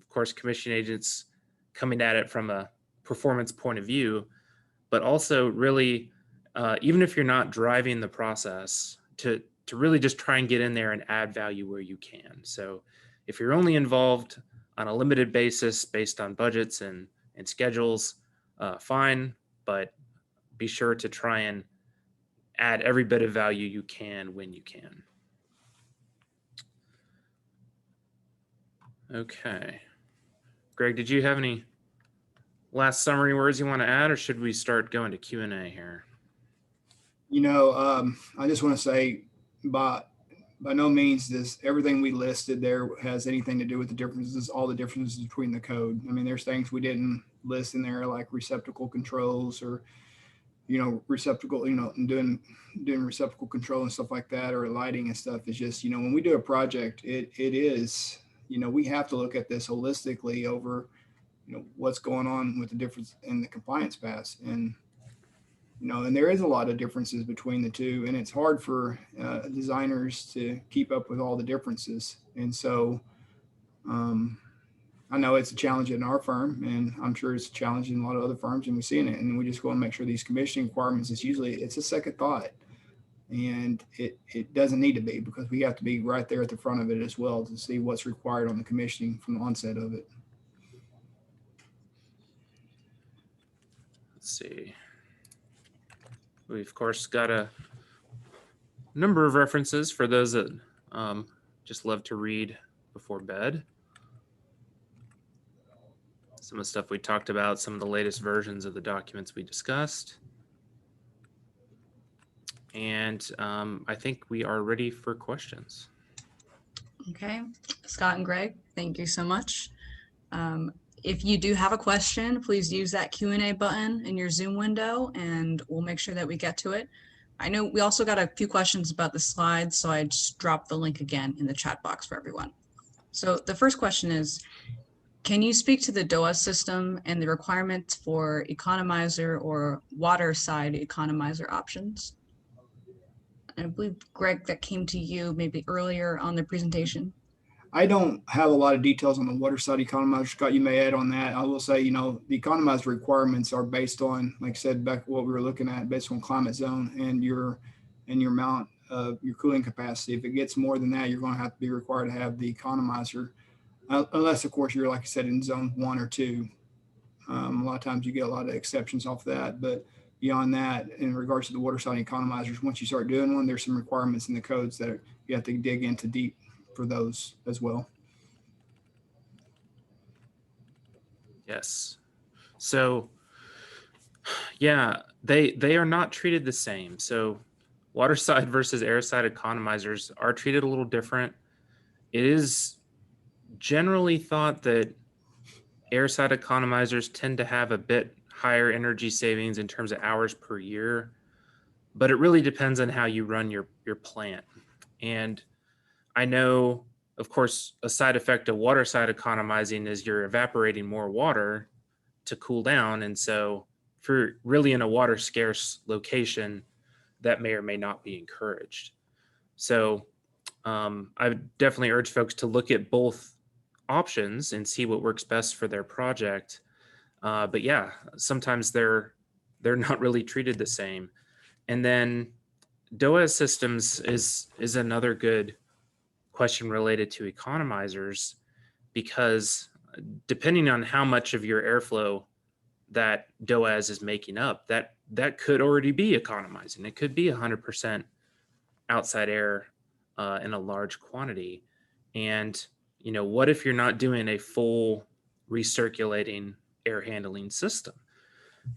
of course, commission agents coming at it from a performance point of view, but also really, even if you're not driving the process, to really just try and get in there and add value where you can. So if you're only involved on a limited basis based on budgets and schedules, fine, but be sure to try and add every bit of value you can when you can. Okay. Greg, did you have any last summary words you want to add, or should we start going to Q&A here? I just want to say, by no means does everything we listed there has anything to do with the differences, all the differences between the code. I mean, there's things we didn't list in there, like receptacle controls, or receptacle, and doing receptacle control and stuff like that, or lighting and stuff. Is just, when we do a project, it is, we have to look at this holistically over, what's going on with the difference in the compliance paths. And, and there is a lot of differences between the two, and it's hard for designers to keep up with all the differences. And so I know it's a challenge in our firm, and I'm sure it's a challenge in a lot of other firms, and we're seeing it. And we just go and make sure these commissioning requirements it's a second thought, and it doesn't need to be, because we have to be right there at the front of it as well to see what's required on the commissioning from the onset of it. Let's see. We've, of course, got a number of references for those that just love to read before bed. Some of the stuff we talked about, some of the latest versions of the documents we discussed. And I think we are ready for questions. Okay, Scott and Greg, thank you so much. If you do have a question, please use that Q&A button in your Zoom window, and we'll make sure that we get to it. I know we also got a few questions about the slides, so I just dropped the link again in the chat box for everyone. So the first question is, can you speak to the DOA system and the requirements for Economizer or Waterside Economizer options? I believe, Greg, that came to you maybe earlier on the presentation. I don't have a lot of details on the Waterside Economizer. Scott, you may add on that. I will say, the Economizer requirements are based on, like I said, back what we were looking at, based on climate zone and your amount of your cooling capacity. If it gets more than that, you're going to have to be required to have the Economizer, unless, of course, you're, like I said, in zone 1 or 2. A lot of times you get a lot of exceptions off that, but beyond that, in regards to the Waterside Economizers, once you start doing one, there's some requirements in the codes that you have to dig into deep for those as well. Yes. So, yeah, they are not treated the same. So Waterside versus Aeroside Economizers are treated a little different. It is generally thought that Aeroside Economizers tend to have a bit higher energy savings in terms of hours per year, but it really depends on how you run your plant. And I know, of course, a side effect of waterside economizing is you're evaporating more water to cool down. And so if you're really in a water scarce location, that may or may not be encouraged. So I would definitely urge folks to look at both options and see what works best for their project. But yeah, sometimes they're not really treated the same. And then DOAS systems is another good question related to economizers, because depending on how much of your airflow that DOAS is making up, that could already be economizing. It could be 100% outside air in a large quantity. And what if you're not doing a full recirculating air handling system?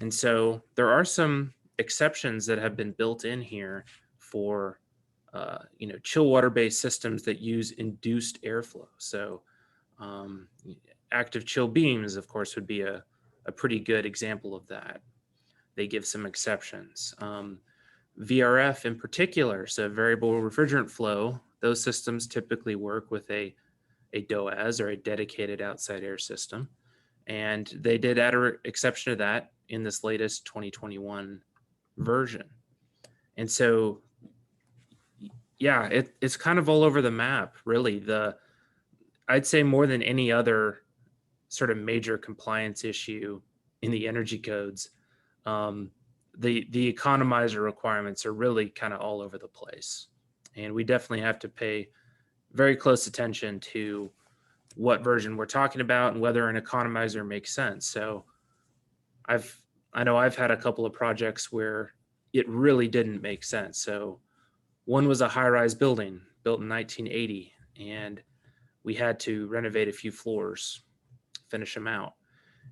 And so there are some exceptions that have been built in here for chill water based systems that use induced airflow. So active chill beams, of course, would be a pretty good example of that. They give some exceptions. VRF in particular, so variable refrigerant flow, those systems typically work with a DOAS, or a dedicated outside air system. And they did add an exception to that in this latest 2021 version. And so, yeah, it's kind of all over the map, really. I'd say more than any other sort of major compliance issue in the energy codes, the economizer requirements are really kind of all over the place. And we definitely have to pay very close attention to what version we're talking about and whether an economizer makes sense. So I know I've had a couple of projects where it really didn't make sense. So one was a high-rise building built in 1980, and we had to renovate a few floors, finish them out.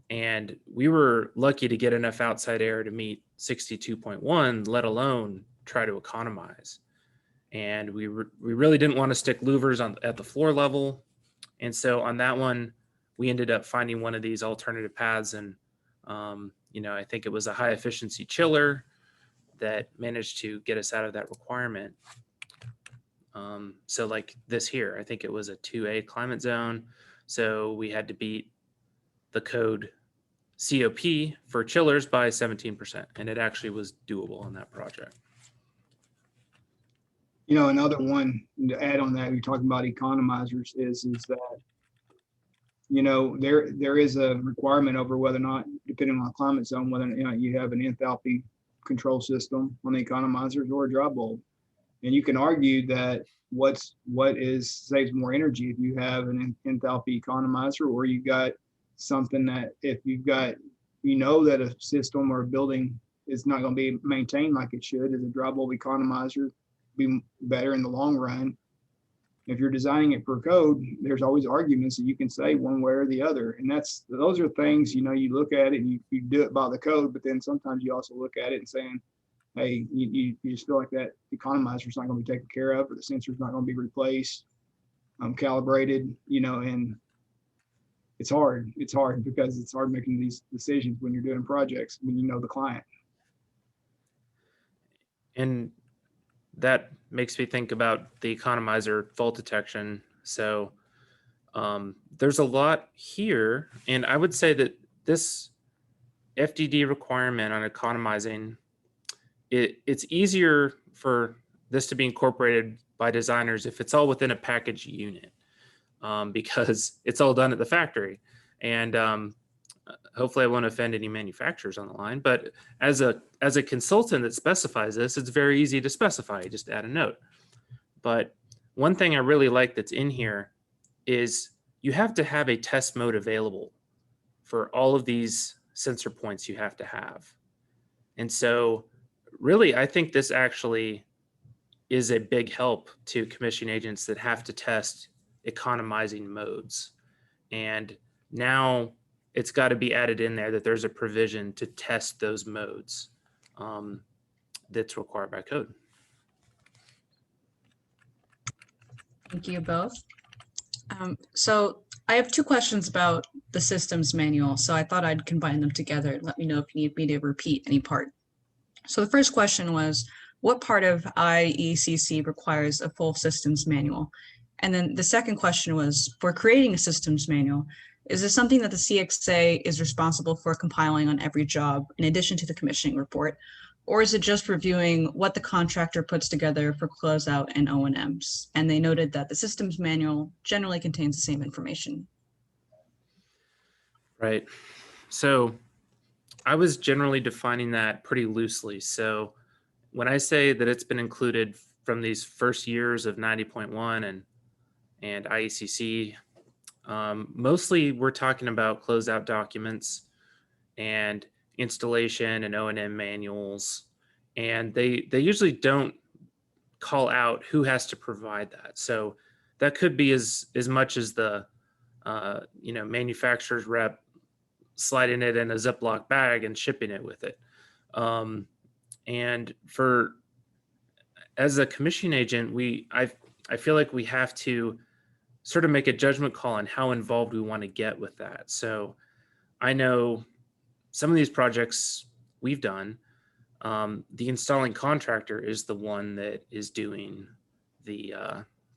And we were lucky to get enough outside air to meet 62.1, let alone try to economize. And we really didn't want to stick louvers at the floor level. And so on that one, we ended up finding one of these alternative paths. And, I think it was a high efficiency chiller that managed to get us out of that requirement. So like this here, I think it was a 2A climate zone. So we had to beat the code COP for chillers by 17%. And it actually was doable on that project. Another one to add on that, you're talking about economizers, is that, there is a requirement over whether or not, depending on the climate zone, whether you have an enthalpy control system on the economizers or a dry bulb. And you can argue that what saves more energy if you have an enthalpy economizer, or you got something that if you've got, that a system or a building is not going to be maintained like it should, as a dry bulb economizer be better in the long run. If you're designing it per code, there's always arguments that you can say one way or the other. And those are things, you look at it and you do it by the code, but then sometimes you also look at it and saying, hey, you just feel like that economizer is not going to be taken care of, or the sensor is not going to be replaced, calibrated, and it's hard. It's hard because it's hard making these decisions when you're doing projects, when you know the client. And that makes me think about the economizer fault detection. So there's a lot here. And I would say that this FDD requirement on economizing, it's easier for this to be incorporated by designers if it's all within a package unit, because it's all done at the factory. And hopefully I won't offend any manufacturers on the line, but as a consultant that specifies this, it's very easy to specify. You just add a note. But one thing I really like that's in here is you have to have a test mode available for all of these sensor points you have to have. And so really, I think this actually is a big help to commission agents that have to test economizing modes. And now it's got to be added in there that there's a provision to test those modes that's required by code. Thank you both. So I have two questions about the systems manual, so I thought I'd combine them together. Let me know if you need me to repeat any part. So the first question was, what part of Iecc requires a full systems manual? And then the second question was, for creating a systems manual, is this something that the CxA is responsible for compiling on every job in addition to the commissioning report? Or is it just reviewing what the contractor puts together for closeout and O&Ms? And they noted that the systems manual generally contains the same information. Right. So I was generally defining that pretty loosely. So when I say that it's been included from these first years of 90.1 and Iecc, mostly we're talking about closeout documents and installation and O&M manuals, and they usually don't call out who has to provide that. So that could be as much as the manufacturer's rep sliding it in a Ziploc bag and shipping it with it. And as a commissioning agent, I feel like we have to sort of make a judgment call on how involved we want to get with that. So I know some of these projects we've done, the installing contractor is the one that is doing the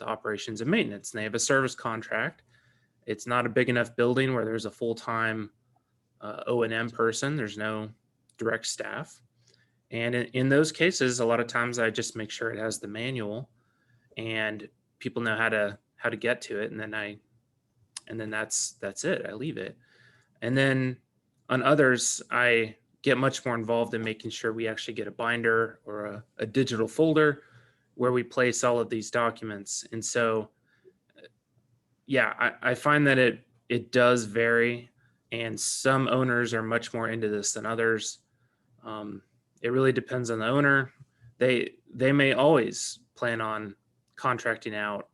operations and maintenance. And they have a service contract. It's not a big enough building where there's a full-time O&M person. There's no direct staff. And in those cases, a lot of times I just make sure it has the manual and people know how to get to it. And then that's it. I leave it. And then on others, I get much more involved in making sure we actually get a binder or a digital folder where we place all of these documents. And so, yeah, I find that it does vary, and some owners are much more into this than others. It really depends on the owner. They may always plan on contracting out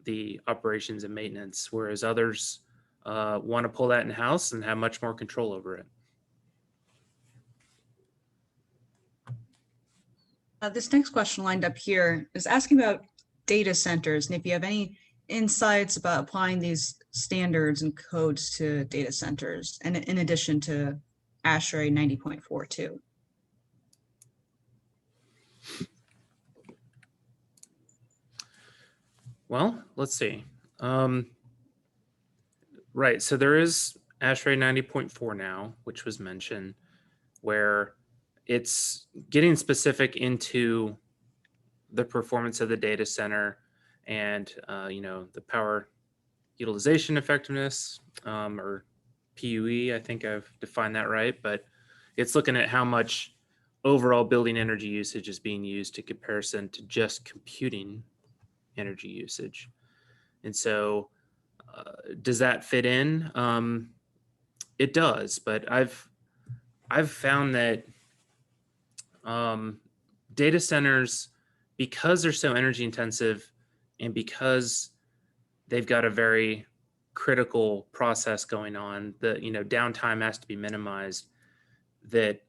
the operations and maintenance, whereas others want to pull that in-house and have much more control over it. This next question lined up here is asking about data centers, and if you have any insights about applying these standards and codes to data centers, and in addition to ASHRAE 90.42. Well, let's see. Right, so there is ASHRAE 90.4 now, which was mentioned, where it's getting specific into the performance of the data center and the power utilization effectiveness, or PUE. I think I've defined that right, but it's looking at how much overall building energy usage is being used in comparison to just computing energy usage. And so does that fit in? It does, but I've found that data centers, because they're so energy intensive and because they've got a very critical process going on, that downtime has to be minimized, that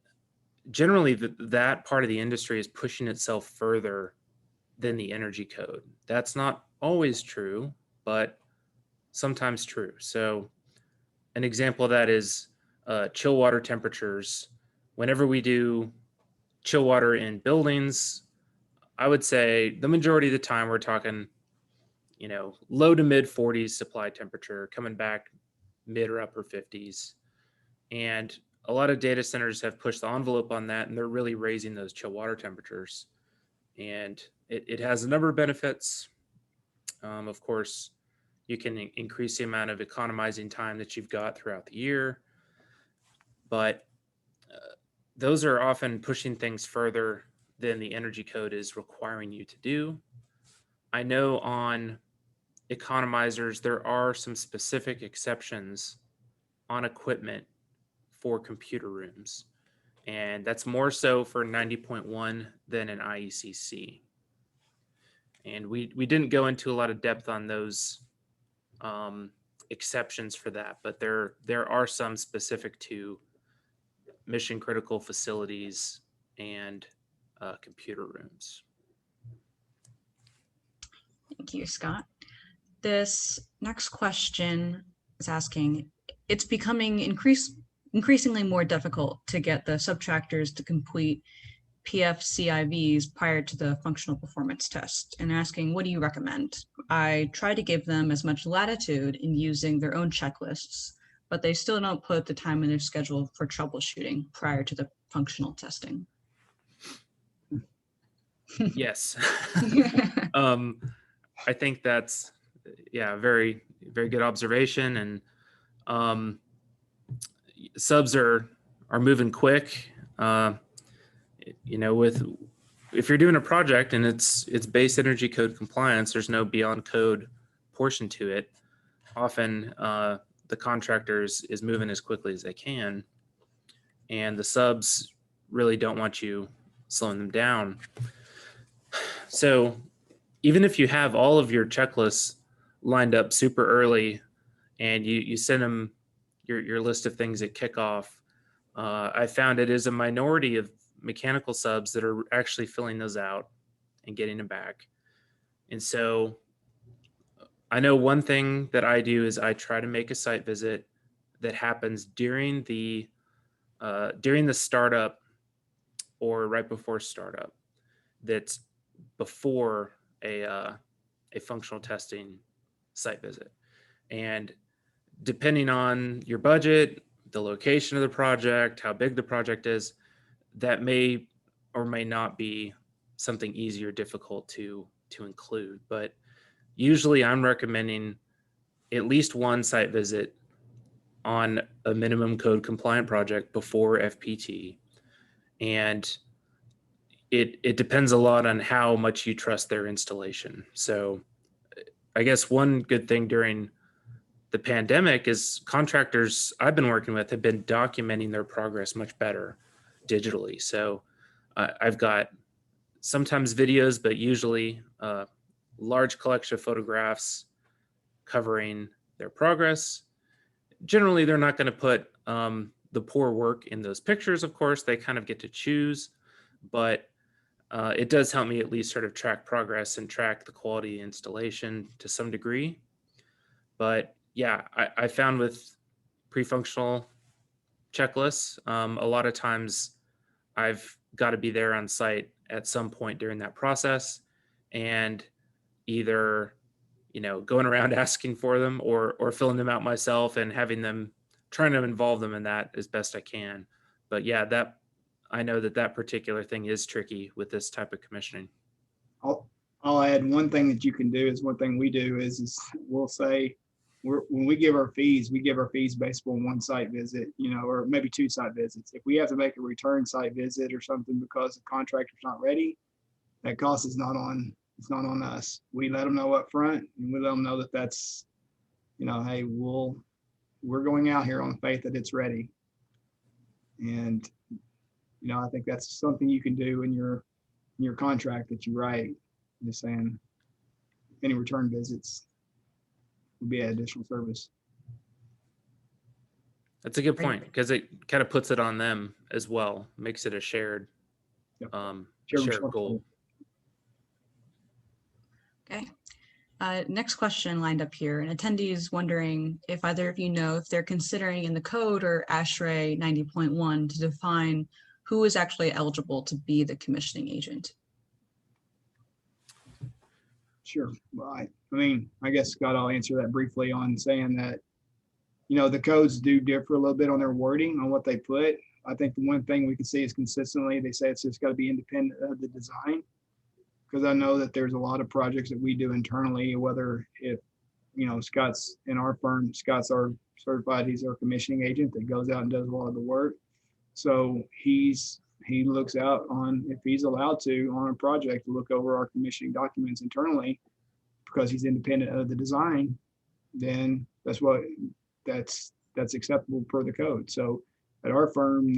generally that part of the industry is pushing itself further than the energy code. That's not always true, but sometimes true. So an example of that is chill water temperatures. Whenever we do chill water in buildings, I would say the majority of the time we're talking, low to mid 40s supply temperature, coming back mid or upper 50s. And a lot of data centers have pushed the envelope on that, and they're really raising those chill water temperatures. And it has a number of benefits. Of course, you can increase the amount of economizing time that you've got throughout the year, but those are often pushing things further than the energy code is requiring you to do. I know on economizers, there are some specific exceptions on equipment for computer rooms, and that's more so for 90.1 than an Iecc. And we didn't go into a lot of depth on those exceptions for that, but there are some specific to mission critical facilities and computer rooms. Thank you, Scott. This next question is asking, it's becoming increasingly more difficult to get the subtractors to complete PFCIVs prior to the functional performance test, and asking, what do you recommend? I try to give them as much latitude in using their own checklists, but they still don't put the time in their schedule for troubleshooting prior to the functional testing. Yes. I think that's, yeah, very, very good observation. And subs are moving quick. You know, if you're doing a project and it's base energy code compliance, there's no beyond code portion to it. Often the contractors is moving as quickly as they can, and the subs really don't want you slowing them down. So even if you have all of your checklists lined up super early and you send them your list of things at kickoff, I found it is a minority of mechanical subs that are actually filling those out and getting them back. And so I know one thing that I do is I try to make a site visit that happens during the startup or right before startup, that's before a functional testing site visit. And depending on your budget, the location of the project, how big the project is, that may or may not be something easy or difficult to include. But usually I'm recommending at least one site visit on a minimum code compliant project before FPT. And it depends a lot on how much you trust their installation. So I guess one good thing during the pandemic is contractors I've been working with have been documenting their progress much better digitally. So I've got sometimes videos, but usually a large collection of photographs covering their progress. Generally, they're not going to put the poor work in those pictures, of course. They kind of get to choose, but it does help me at least sort of track progress and track the quality installation to some degree. But yeah, I found with pre-functional checklists, a lot of times I've got to be there on site at some point during that process, and either, you know, going around asking for them or filling them out myself and having them, trying to involve them in that as best I can. But yeah, that I know that particular thing is tricky with this type of commissioning. I'll add one thing that you can do is one thing we do is we'll say when we give our fees based on one site visit, you know, or maybe two site visits. If we have to make a return site visit or something because the contractor's not ready, that cost is not on, it's not on us. We let them know up front, and we let them know that that's, you know, hey, we're going out here on faith that it's ready. And, you know, I think that's something you can do in your contract that you write, just saying any return visits will be an additional service. That's a good point, because it kind of puts it on them as well, makes it a shared, shared goal. Okay. Next question lined up here. An attendee is wondering if either of you know if they're considering in the code or ASHRAE 90.1 to define who is actually eligible to be the commissioning agent. Sure. Well, I mean, I guess, Scott, I'll answer that briefly on saying that, you know, the codes do differ a little bit on their wording on what they put. I think the one thing we can see is consistently, they say it's just got to be independent of the design. Because I know that there's a lot of projects that we do internally, whether if, you know, Scott's in our firm, Scott's our certified, he's our commissioning agent that goes out and does a lot of the work. So he looks out on, if he's allowed to, on a project, to look over our commissioning documents internally, because he's independent of the design, then that's acceptable per the code. So at our firm,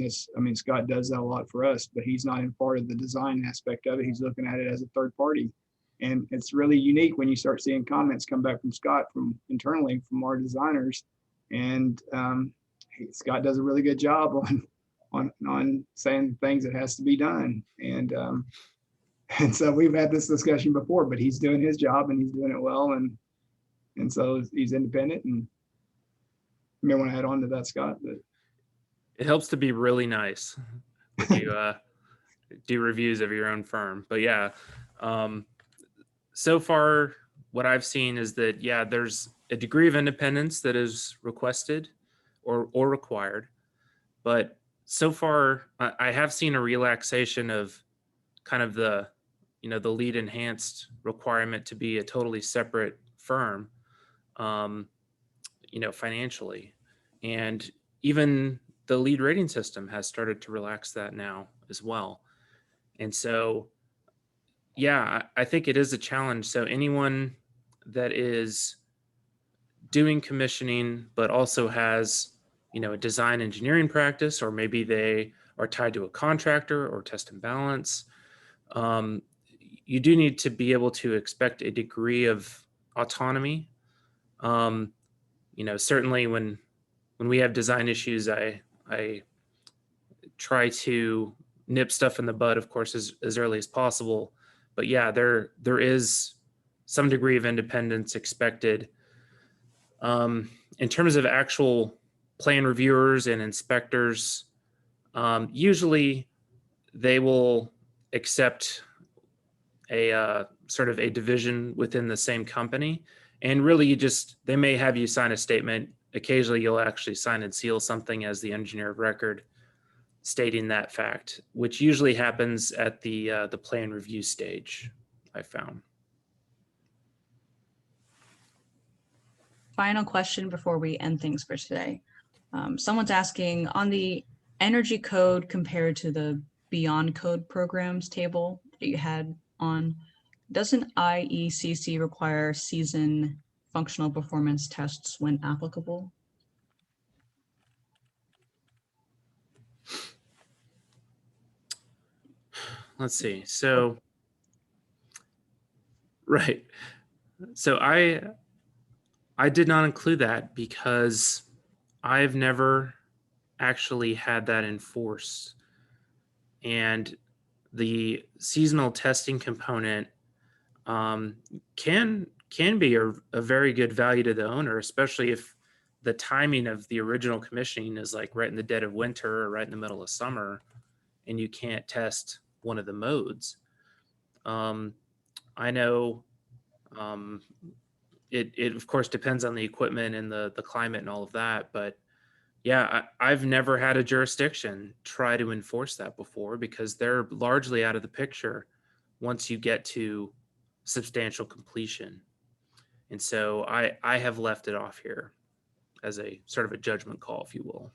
Scott does that a lot for us, but he's not in part of the design aspect of it. He's looking at it as a third party. And it's really unique when you start seeing comments come back from Scott from internally from our designers. And Scott does a really good job on saying things that has to be done. And so we've had this discussion before, but he's doing his job and he's doing it well. And so he's independent. And you may want to add on to that, Scott, but it helps to be really nice when you do reviews of your own firm. But yeah, so far what I've seen is that, yeah, there's a degree of independence that is requested or required, but so far I have seen a relaxation of kind of the, the lead enhanced requirement to be a totally separate firm, financially. And even the lead rating system has started to relax that now as well. And so, yeah, I think it is a challenge. So anyone that is doing commissioning, but also has, a design engineering practice, or maybe they are tied to a contractor or test and balance, you do need to be able to expect a degree of autonomy. Certainly when we have design issues, I try to nip stuff in the bud, of course, as early as possible. But yeah, there is some degree of independence expected. In terms of actual plan reviewers and inspectors, usually they will accept a sort of a division within the same company. And really they may have you sign a statement. Occasionally you'll actually sign and seal something as the engineer of record stating that fact, which usually happens at the plan review stage, I found. Final question before we end things for today. Someone's asking, on the energy code compared to the beyond code programs table that you had on, doesn't Iecc require season functional performance tests when applicable? Let's see. So, right. So I did not include that because I've never actually had that enforced. And the seasonal testing component can be a very good value to the owner, especially if the timing of the original commissioning is like right in the dead of winter or right in the middle of summer, and you can't test one of the modes. I know it of course depends on the equipment and the climate and all of that, but yeah, I've never had a jurisdiction try to enforce that before because they're largely out of the picture once you get to substantial completion. And so I have left it off here as a sort of a judgment call, if you will.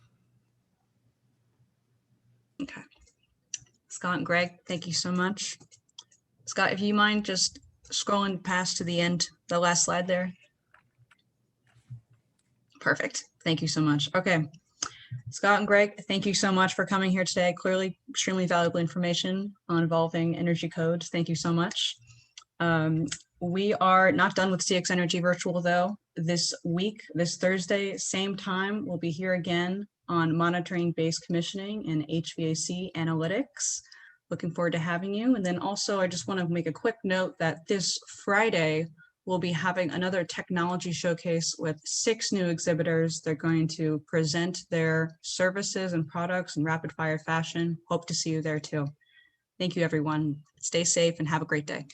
Okay. Scott and Greg, thank you so much. Scott, if you mind just scrolling past to the end, the last slide there. Perfect. Thank you so much. Okay. Scott and Greg, thank you so much for coming here today. Clearly, extremely valuable information on evolving energy codes. Thank you so much. We are not done with CxEnergy Virtual, though. This week, this Thursday, same time, we'll be here again on monitoring base commissioning and HVAC analytics. Looking forward to having you. And then also, I just want to make a quick note that this Friday, we'll be having another technology showcase with 6 new exhibitors. They're going to present their services and products in rapid fire fashion. Hope to see you there too. Thank you, everyone. Stay safe and have a great day.